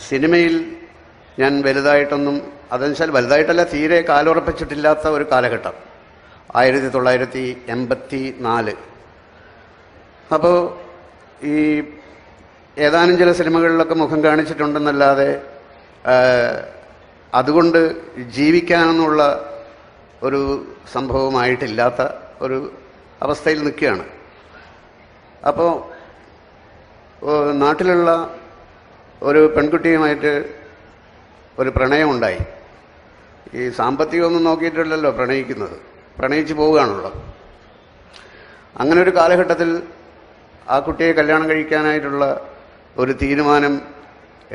സിനിമയിൽ ഞാൻ വലുതായിട്ടൊന്നും, അതെന്ന് വെച്ചാൽ വലുതായിട്ടല്ല, തീരെ കാലുറപ്പിച്ചിട്ടില്ലാത്ത ഒരു കാലഘട്ടം 1984. അപ്പോൾ ഈ ഏതാനും ചില സിനിമകളിലൊക്കെ മുഖം കാണിച്ചിട്ടുണ്ടെന്നല്ലാതെ അതുകൊണ്ട് ജീവിക്കാനെന്നുള്ള ഒരു സംഭവമായിട്ടില്ലാത്ത ഒരു അവസ്ഥയിൽ നിൽക്കുകയാണ്. അപ്പോൾ നാട്ടിലുള്ള ഒരു പെൺകുട്ടിയുമായിട്ട് ഒരു പ്രണയമുണ്ടായി. ഈ സാമ്പത്തികമൊന്നും നോക്കിയിട്ടില്ലല്ലോ പ്രണയിക്കുന്നത്, പ്രണയിച്ച് പോവുകയാണല്ലോ. അങ്ങനെ ഒരു കാലഘട്ടത്തിൽ ആ കുട്ടിയെ കല്യാണം കഴിക്കാനായിട്ടുള്ള ഒരു തീരുമാനം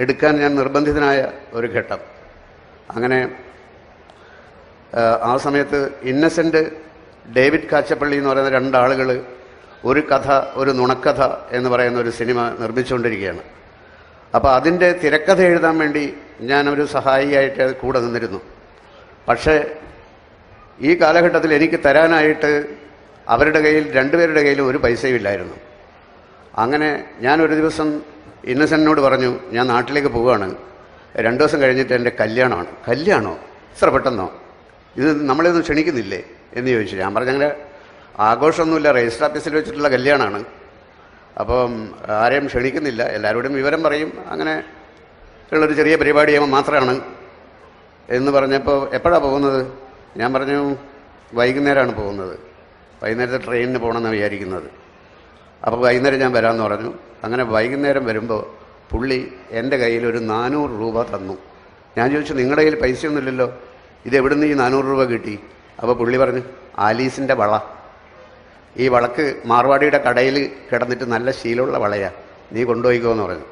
എടുക്കാൻ ഞാൻ നിർബന്ധിതനായ ഒരു ഘട്ടം. അങ്ങനെ ആ സമയത്ത് ഇന്നസെൻ്റ്, ഡേവിഡ് കാച്ചപ്പള്ളി എന്ന് പറയുന്ന രണ്ടാളുകൾ ഒരു കഥ, ഒരു നുണക്കഥ എന്ന് പറയുന്ന ഒരു സിനിമ നിർമ്മിച്ചുകൊണ്ടിരിക്കുകയാണ്. അപ്പോൾ അതിൻ്റെ തിരക്കഥ എഴുതാൻ വേണ്ടി ഞാനൊരു സഹായിയായിട്ട് കൂടെ നിന്നിരുന്നു. പക്ഷേ ഈ കാലഘട്ടത്തിൽ എനിക്ക് തരാനായിട്ട് അവരുടെ കയ്യിൽ, രണ്ടുപേരുടെ കയ്യിലും ഒരു പൈസയും ഇല്ലായിരുന്നു. അങ്ങനെ ഞാനൊരു ദിവസം ഇന്നസെൻറ്റിനോട് പറഞ്ഞു, ഞാൻ നാട്ടിലേക്ക് പോവുകയാണ്, 2 ദിവസം കഴിഞ്ഞിട്ട് എൻ്റെ കല്യാണമാണ്. കല്യാണമോ? ഇത്ര പെട്ടെന്നോ? ഇത് നമ്മളിതൊന്നും ക്ഷണിക്കുന്നില്ലേ എന്ന് ചോദിച്ചു. ഞാൻ പറഞ്ഞു, അങ്ങനെ ആഘോഷമൊന്നുമില്ല, രജിസ്റ്റർ ഓഫീസിൽ വെച്ചിട്ടുള്ള കല്യാണമാണ്, അപ്പം ആരെയും ക്ഷണിക്കുന്നില്ല, എല്ലാവരോടും വിവരം പറയും, അങ്ങനെ ഉള്ളൊരു ചെറിയ പരിപാടിയാകുമ്പോൾ മാത്രമാണ് എന്ന് പറഞ്ഞപ്പോൾ, എപ്പോഴാണ് പോകുന്നത്? ഞാൻ പറഞ്ഞു, വൈകുന്നേരമാണ് പോകുന്നത്, വൈകുന്നേരത്തെ ട്രെയിനിന് പോകണമെന്നാണ് വിചാരിക്കുന്നത്. അപ്പോൾ വൈകുന്നേരം ഞാൻ വരാമെന്ന് പറഞ്ഞു. അങ്ങനെ വൈകുന്നേരം വരുമ്പോൾ പുള്ളി എൻ്റെ കയ്യിൽ ഒരു 400 രൂപ തന്നു. ഞാൻ ചോദിച്ചു, നിങ്ങളുടെ കയ്യിൽ പൈസയൊന്നുമില്ലല്ലോ, ഇതെവിടുന്ന് ഈ 400 രൂപ കിട്ടി? അപ്പോൾ പുള്ളി പറഞ്ഞു, ആലീസിൻ്റെ വള, ഈ വളക്ക് മാർവാടിയുടെ കടയിൽ കിടന്നിട്ട് നല്ല ശീലമുള്ള വളയാണ്, നീ കൊണ്ടുപോയിക്കോ എന്ന് പറഞ്ഞു.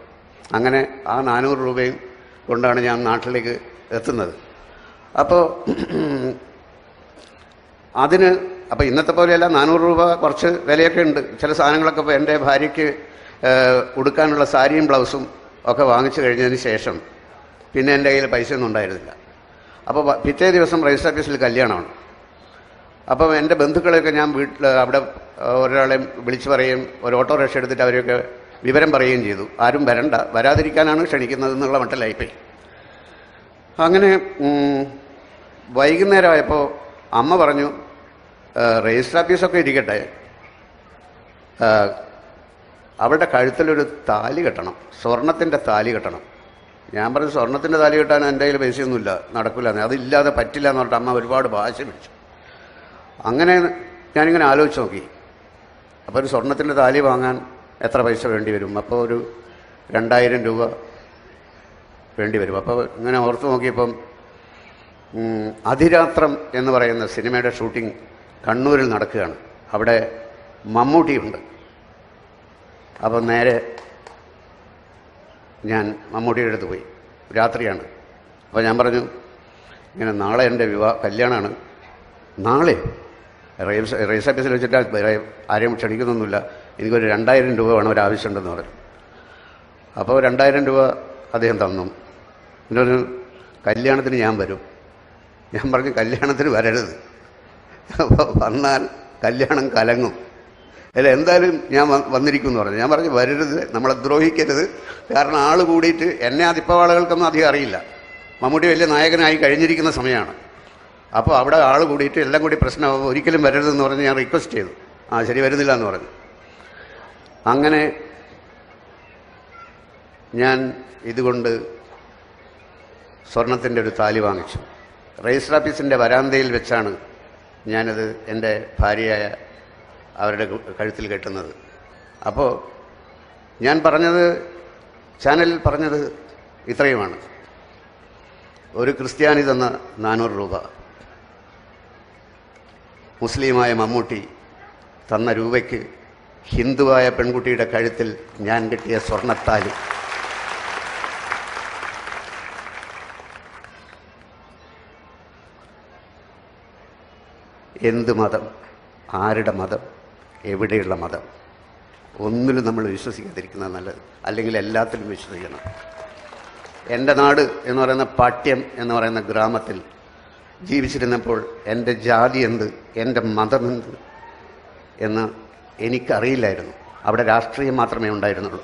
അങ്ങനെ ആ 400 രൂപയും കൊണ്ടാണ് ഞാൻ നാട്ടിലേക്ക് എത്തുന്നത്. അപ്പോൾ അതിന്, അപ്പോൾ ഇന്നത്തെ പോലെയല്ല, 400 രൂപ കുറച്ച് വിലയൊക്കെ ഉണ്ട്. ചില സാധനങ്ങളൊക്കെ ഇപ്പോൾ എൻ്റെ ഭാര്യയ്ക്ക് ഉടുക്കാനുള്ള സാരിയും ബ്ലൗസും ഒക്കെ വാങ്ങിച്ചു കഴിഞ്ഞതിന് ശേഷം പിന്നെ എൻ്റെ കയ്യിൽ പൈസയൊന്നും ഉണ്ടായിരുന്നില്ല. അപ്പോൾ പിറ്റേ ദിവസം രജിസ്റ്റർ ഓഫീസിൽ കല്യാണമാണ്. അപ്പം എൻ്റെ ബന്ധുക്കളെയൊക്കെ ഞാൻ വീട്ടിൽ അവിടെ ഒരാളെ വിളിച്ചു പറയുകയും ഒരു ഓട്ടോറിക്ഷ എടുത്തിട്ട് അവരെയൊക്കെ വിവരം പറയുകയും ചെയ്തു. ആരും വരണ്ട, വരാതിരിക്കാനാണ് ക്ഷണിക്കുന്നത് എന്നുള്ള മട്ടിലായിപ്പോയി. അങ്ങനെ വൈകുന്നേരമായപ്പോൾ അമ്മ പറഞ്ഞു, രജിസ്റ്റർ ഓഫീസൊക്കെ ഇരിക്കട്ടെ, അവളുടെ കഴുത്തിലൊരു താലി കെട്ടണം, സ്വർണത്തിൻ്റെ താലി കെട്ടണം. ഞാൻ പറഞ്ഞു, സ്വർണത്തിൻ്റെ താലി കെട്ടാൻ എൻ്റെ കയ്യിൽ പൈസയൊന്നുമില്ല, നടക്കില്ല, അതില്ലാതെ പറ്റില്ല എന്ന് പറഞ്ഞിട്ട് അമ്മ ഒരുപാട് വാശി പിടിച്ചു. അങ്ങനെ ഞാനിങ്ങനെ ആലോചിച്ച് നോക്കി, അപ്പോൾ ഒരു സ്വർണത്തിൻ്റെ താലി വാങ്ങാൻ എത്ര പൈസ വേണ്ടി വരും? അപ്പോൾ ഒരു 2000 രൂപ വേണ്ടി വരും. അപ്പോൾ ഇങ്ങനെ ഓർത്ത് നോക്കിയപ്പം അതിരാത്രം എന്ന് പറയുന്ന സിനിമയുടെ ഷൂട്ടിംഗ് കണ്ണൂരിൽ നടക്കുകയാണ്. അവിടെ മമ്മൂട്ടിയുണ്ട്. അപ്പോൾ നേരെ ഞാൻ മമ്മൂട്ടിയുടെ അടുത്ത് പോയി. രാത്രിയാണ്. അപ്പോൾ ഞാൻ പറഞ്ഞു, ഇങ്ങനെ നാളെ എൻ്റെ കല്യാണമാണ്. നാളെ രജിസ്റ്റർ ഓഫീസിൽ വെച്ചിട്ട് ആരെയും ക്ഷണിക്കുന്നൊന്നുമില്ല, എനിക്കൊരു 2000 രൂപ വേണം, ഒരാവശ്യമുണ്ടെന്ന് പറഞ്ഞു. അപ്പോൾ 2000 രൂപ അദ്ദേഹം തന്നു. എന്നൊരു കല്യാണത്തിന് ഞാൻ വരും. ഞാൻ പറഞ്ഞു, കല്യാണത്തിന് വരരുത്, അപ്പോൾ വന്നാൽ കല്യാണം കലങ്ങും, അല്ല എന്തായാലും ഞാൻ വന്നിരിക്കും എന്ന് പറഞ്ഞു. ഞാൻ പറഞ്ഞു, വരരുത്, നമ്മളെ ദ്രോഹിക്കരുത്, കാരണം ആൾ കൂടിയിട്ട്, എന്നെ അതിപ്പോൾ ആളുകൾക്കൊന്നും അധികം അറിയില്ല, മമ്മൂട്ടി വലിയ നായകനായി കഴിഞ്ഞിരിക്കുന്ന സമയമാണ്. അപ്പോൾ അവിടെ ആൾ കൂടിയിട്ട് എല്ലാം കൂടി പ്രശ്നമാകും, ഒരിക്കലും വരരുതെന്ന് പറഞ്ഞ് ഞാൻ റിക്വസ്റ്റ് ചെയ്തു. ശരി, വരുന്നില്ല എന്ന് പറഞ്ഞു. അങ്ങനെ ഞാൻ ഇതുകൊണ്ട് സ്വർണത്തിൻ്റെ ഒരു താലി വാങ്ങിച്ചു. രജിസ്റ്റർ ഓഫീസിൻ്റെ വരാന്തയിൽ വെച്ചാണ് ഞാനത് എൻ്റെ ഭാര്യയായ അവരുടെ കഴുത്തിൽ കെട്ടുന്നത്. അപ്പോൾ ഞാൻ പറഞ്ഞത്, ചാനലിൽ പറഞ്ഞത് ഇത്രയുമാണ്. ഒരു ക്രിസ്ത്യാനി തന്ന 400 രൂപ, മുസ്ലിമായ മമ്മൂട്ടി തന്ന രൂപയ്ക്ക് ഹിന്ദുവായ പെൺകുട്ടിയുടെ കഴുത്തിൽ ഞാൻ കെട്ടിയ സ്വർണ്ണത്താലി. എന്ത് മതം, ആരുടെ മതം, എവിടെയുള്ള മതം, ഒന്നിലും നമ്മൾ വിശ്വസിക്കാതിരിക്കുന്നത് നല്ലത്, അല്ലെങ്കിൽ എല്ലാത്തിലും വിശ്വസിക്കണം. എൻ്റെ നാട് എന്ന് പറയുന്ന പാട്യം എന്ന് പറയുന്ന ഗ്രാമത്തിൽ ജീവിച്ചിരുന്നപ്പോൾ എൻ്റെ ജാതി എന്ത്, എൻ്റെ മതമെന്ത് എന്ന് എനിക്കറിയില്ലായിരുന്നു. അവിടെ രാഷ്ട്രീയം മാത്രമേ ഉണ്ടായിരുന്നുള്ളൂ.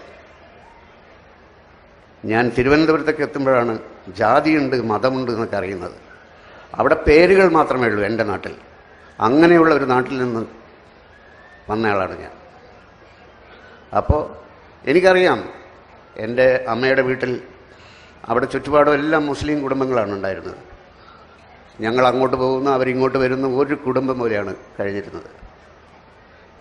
ഞാൻ തിരുവനന്തപുരത്തൊക്കെ എത്തുമ്പോഴാണ് ജാതിയുണ്ട്, മതമുണ്ട് എന്നൊക്കെ അറിയുന്നത്. അവിടെ പേരുകൾ മാത്രമേ ഉള്ളൂ എൻ്റെ നാട്ടിൽ. അങ്ങനെയുള്ള ഒരു നാട്ടിൽ നിന്ന് വന്നയാളാണ് ഞാൻ. അപ്പോൾ എനിക്കറിയാം, എൻ്റെ അമ്മയുടെ വീട്ടിൽ അവിടെ ചുറ്റുപാടും എല്ലാം മുസ്ലിം കുടുംബങ്ങളാണ് ഉണ്ടായിരുന്നത്. ഞങ്ങൾ അങ്ങോട്ട് പോകുന്ന അവരിങ്ങോട്ട് വരുന്ന ഒരു കുടുംബം പോലെയാണ് കഴിഞ്ഞിരുന്നത്.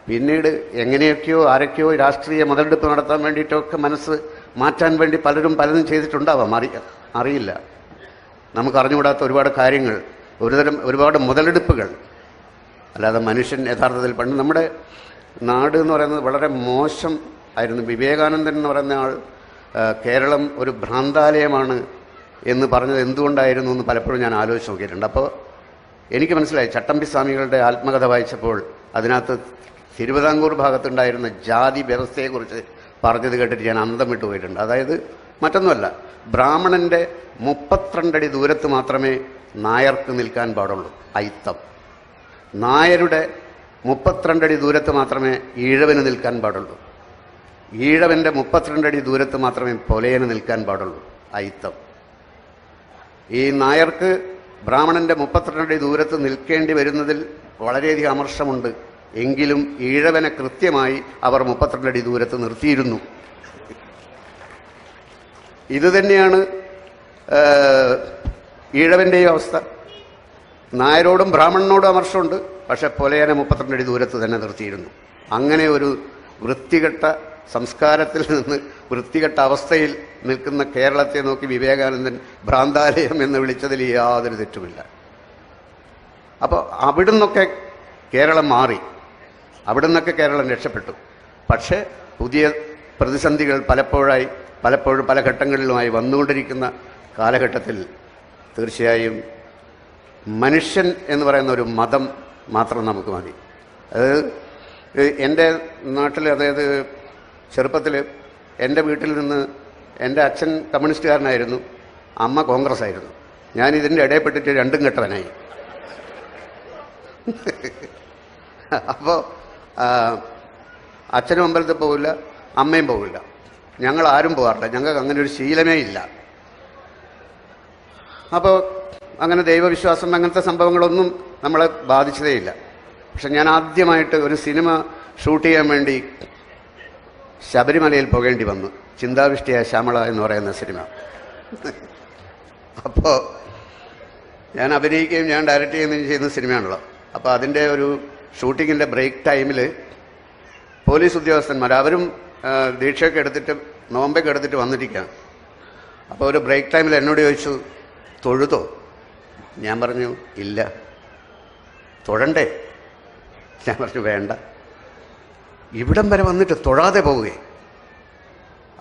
പിന്നീട് എങ്ങനെയൊക്കെയോ ആരൊക്കെയോ രാഷ്ട്രീയ മുതലെടുപ്പ് നടത്താൻ വേണ്ടിയിട്ടൊക്കെ മനസ്സ് മാറ്റാൻ വേണ്ടി പലരും പലതും ചെയ്തിട്ടുണ്ടാവാം, അറിയില്ല. നമുക്കറിഞ്ഞുകൂടാത്ത ഒരുപാട് കാര്യങ്ങൾ, ഒരുപാട് മുതലെടുപ്പുകൾ. അല്ലാതെ മനുഷ്യൻ യഥാർത്ഥത്തിൽ പണ്ട് നമ്മുടെ നാട് എന്ന് പറയുന്നത് വളരെ മോശം ആയിരുന്നു. വിവേകാനന്ദൻ എന്ന് പറയുന്ന ആൾ കേരളം ഒരു ഭ്രാന്താലയമാണ് എന്ന് പറഞ്ഞത് എന്തുകൊണ്ടായിരുന്നു എന്ന് പലപ്പോഴും ഞാൻ ആലോചിച്ച് നോക്കിയിട്ടുണ്ട്. അപ്പോൾ എനിക്ക് മനസ്സിലായി, ചട്ടമ്പി സ്വാമികളുടെ ആത്മകഥ വായിച്ചപ്പോൾ അതിനകത്ത് തിരുവിതാംകൂർ ഭാഗത്തുണ്ടായിരുന്ന ജാതി വ്യവസ്ഥയെക്കുറിച്ച് പറഞ്ഞത് കേട്ടിട്ട് ഞാൻ അന്തം വിട്ടു പോയിട്ടുണ്ട്. അതായത് മറ്റൊന്നുമല്ല, ബ്രാഹ്മണൻ്റെ 32 അടി ദൂരത്ത് മാത്രമേ നായർക്ക് നിൽക്കാൻ പാടുള്ളൂ, അയിത്തം. നായരുടെ 32 അടി ദൂരത്ത് മാത്രമേ ഈഴവന് നിൽക്കാൻ പാടുള്ളൂ. ഈഴവൻ്റെ 32 അടി ദൂരത്ത് മാത്രമേ പൊലയന് നിൽക്കാൻ പാടുള്ളൂ, അയിത്തം. ഈ നായർക്ക് ബ്രാഹ്മണൻ്റെ 32 അടി ദൂരത്ത് നിൽക്കേണ്ടി വരുന്നതിൽ വളരെയധികം അമർഷമുണ്ട്. എങ്കിലും ഈഴവനെ കൃത്യമായി അവർ 32 അടി ദൂരത്ത് നിർത്തിയിരുന്നു. ഇതുതന്നെയാണ് ഈഴവൻ്റെയും അവസ്ഥ. നായരോടും ബ്രാഹ്മണനോടും അമർഷമുണ്ട്, പക്ഷെ പൊലയനെ 32 അടി ദൂരത്ത് തന്നെ നിർത്തിയിരുന്നു. അങ്ങനെ ഒരു വൃത്തികെട്ട സംസ്കാരത്തിൽ നിന്ന് വൃത്തികെട്ട അവസ്ഥയിൽ നിൽക്കുന്ന കേരളത്തെ നോക്കി വിവേകാനന്ദൻ ഭ്രാന്താലയം എന്ന് വിളിച്ചതിൽ യാതൊരു തെറ്റുമില്ല. അപ്പോൾ അവിടുന്നൊക്കെ കേരളം മാറി, അവിടുന്നൊക്കെ കേരളം രക്ഷപ്പെട്ടു. പക്ഷേ പുതിയ പ്രതിസന്ധികൾ പലപ്പോഴും പല ഘട്ടങ്ങളിലുമായി വന്നുകൊണ്ടിരിക്കുന്ന കാലഘട്ടത്തിൽ തീർച്ചയായും മനുഷ്യൻ എന്ന് പറയുന്ന ഒരു മതം മാത്രം നമുക്ക് മതി. അതായത് എൻ്റെ നാട്ടിൽ, അതായത് ചെറുപ്പത്തിൽ എൻ്റെ വീട്ടിൽ നിന്ന് എൻ്റെ അച്ഛൻ കമ്മ്യൂണിസ്റ്റുകാരനായിരുന്നു, അമ്മ കോൺഗ്രസ് ആയിരുന്നു. ഞാൻ ഇതിൻ്റെ ഇടയിൽപ്പെട്ടിട്ട് രണ്ടും കെട്ടവനായി. അപ്പോൾ അച്ഛനും അമ്പലത്തിൽ പോകില്ല, അമ്മയും പോകില്ല, ഞങ്ങൾ ആരും പോകാറില്ല. ഞങ്ങൾക്ക് അങ്ങനെ ഒരു ശീലമേ ഇല്ല. അപ്പോൾ അങ്ങനെ ദൈവവിശ്വാസം അങ്ങനത്തെ സംഭവങ്ങളൊന്നും നമ്മളെ ബാധിച്ചതേയില്ല. പക്ഷെ ഞാൻ ആദ്യമായിട്ട് ഒരു സിനിമ ഷൂട്ട് ചെയ്യാൻ വേണ്ടി ശബരിമലയിൽ പോകേണ്ടി വന്നു. ചിന്താവിഷ്ടിയായ ശ്യാമള എന്ന് പറയുന്ന സിനിമ. അപ്പോൾ ഞാൻ അഭിനയിക്കുകയും ഞാൻ ഡയറക്റ്റ് ചെയ്യുകയും ചെയ്യുന്ന സിനിമയാണല്ലോ. അപ്പോൾ അതിൻ്റെ ഒരു ഷൂട്ടിങ്ങിൻ്റെ ബ്രേക്ക് ടൈമിൽ പോലീസ് ഉദ്യോഗസ്ഥന്മാർ അവരും ദീക്ഷയൊക്കെ എടുത്തിട്ട് നോമ്പൊക്കെ എടുത്തിട്ട് വന്നിരിക്കുകയാണ്. അപ്പോൾ ഒരു ബ്രേക്ക് ടൈമിൽ എന്നോട് ചോദിച്ചു, തൊഴുതോ? ഞാൻ പറഞ്ഞു ഇല്ല. തൊഴണ്ടേ? ഞാൻ പറഞ്ഞു വേണ്ട. ഇവിടം വരെ വന്നിട്ട് തൊഴാതെ പോവുകയെ.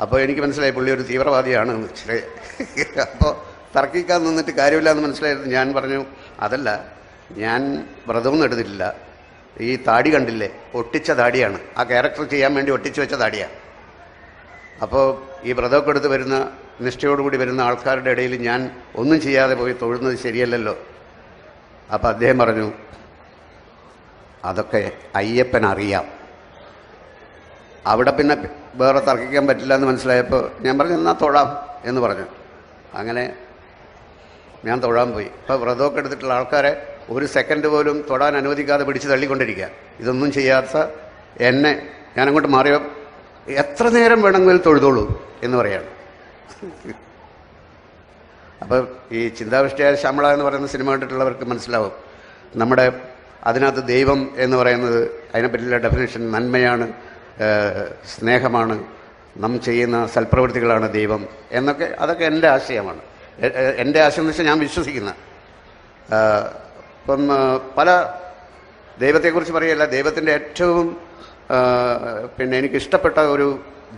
അപ്പോൾ എനിക്ക് മനസ്സിലായി പുള്ളി ഒരു തീവ്രവാദിയാണ്. അപ്പോൾ തർക്കിക്കാൻ നിന്നിട്ട് കാര്യമില്ല എന്ന് മനസ്സിലായിരുന്നു. ഞാൻ പറഞ്ഞു അതല്ല, ഞാൻ വ്രതമൊന്നും എടുത്തിട്ടില്ല. ഈ താടി കണ്ടില്ലേ, ഒട്ടിച്ച താടിയാണ്. ആ ക്യാരക്ടർ ചെയ്യാൻ വേണ്ടി ഒട്ടിച്ചു വെച്ച താടിയാണ്. അപ്പോൾ ഈ വ്രതമൊക്കെ എടുത്ത് വരുന്ന, നിഷ്ഠയോടുകൂടി വരുന്ന ആൾക്കാരുടെ ഇടയിൽ ഞാൻ ഒന്നും ചെയ്യാതെ പോയി തൊഴുന്നത് ശരിയല്ലല്ലോ. അപ്പോൾ അദ്ദേഹം പറഞ്ഞു അതൊക്കെ അയ്യപ്പൻ അറിയാം. അവിടെ പിന്നെ വേറെ തർക്കിക്കാൻ പറ്റില്ല എന്ന് മനസ്സിലായപ്പോൾ ഞാൻ പറഞ്ഞു എന്നാൽ തൊഴാം എന്ന് പറഞ്ഞു. അങ്ങനെ ഞാൻ തൊഴാൻ പോയി. ഇപ്പോൾ വ്രതമൊക്കെ എടുത്തിട്ടുള്ള ആൾക്കാരെ ഒരു സെക്കൻഡ് പോലും തൊടാൻ അനുവദിക്കാതെ പിടിച്ച് തള്ളിക്കൊണ്ടിരിക്കുക. ഇതൊന്നും ചെയ്യാത്ത എന്നെ ഞാനങ്ങോട്ട് മാറിയോ എത്ര നേരം വേണമെങ്കിലും തൊഴുതോളൂ എന്ന് പറയാണ്. അപ്പോൾ ഈ ചിന്താവിഷ്ടിയായ ശ്യാമള എന്ന് പറയുന്ന സിനിമ കണ്ടിട്ടുള്ളവർക്ക് മനസ്സിലാവും. നമ്മുടെ അതിനകത്ത് ദൈവം എന്ന് പറയുന്നത്, അതിനെപ്പറ്റിയുള്ള ഡെഫിനേഷൻ നന്മയാണ്, സ്നേഹമാണ്, നാം ചെയ്യുന്ന സൽപ്രവൃത്തികളാണ് ദൈവം എന്നൊക്കെ. അതൊക്കെ എൻ്റെ ആശയമാണ്. എൻ്റെ ആശയം എന്ന് വെച്ചാൽ ഞാൻ വിശ്വസിക്കുന്ന. ഇപ്പം പല ദൈവത്തെക്കുറിച്ച് പറയുകയല്ല, ദൈവത്തിൻ്റെ ഏറ്റവും എനിക്കിഷ്ടപ്പെട്ട ഒരു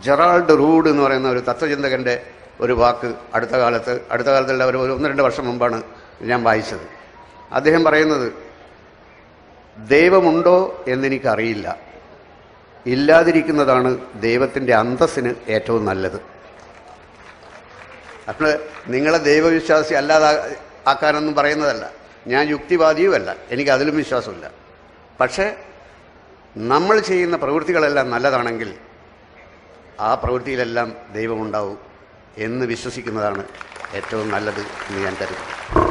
ജെറാൾഡ് റൂഡ് എന്ന് പറയുന്ന ഒരു തത്വചിന്തകൻ്റെ ഒരു വാക്ക് അടുത്ത കാലത്തല്ല, ഒരു 1-2 വർഷം മുമ്പാണ് ഞാൻ വായിച്ചത്. അദ്ദേഹം പറയുന്നത്, ദൈവമുണ്ടോ എന്നെനിക്കറിയില്ല, ഇല്ലാതിരിക്കുന്നതാണ് ദൈവത്തിൻ്റെ അന്തസ്സിന് ഏറ്റവും നല്ലത്. അപ്പോൾ നിങ്ങളെ ദൈവവിശ്വാസി ആക്കാനൊന്നും പറയുന്നതല്ല, ഞാൻ യുക്തിവാദിയുമല്ല, എനിക്ക് അതിലും വിശ്വാസമില്ല. പക്ഷേ നമ്മൾ ചെയ്യുന്ന പ്രവൃത്തികളെല്ലാം നല്ലതാണെങ്കിൽ ആ പ്രവൃത്തിയിലെല്ലാം ദൈവമുണ്ടാവും എന്ന് വിശ്വസിക്കുന്നതാണ് ഏറ്റവും നല്ലത് എന്ന് ഞാൻ കരുതുന്നു.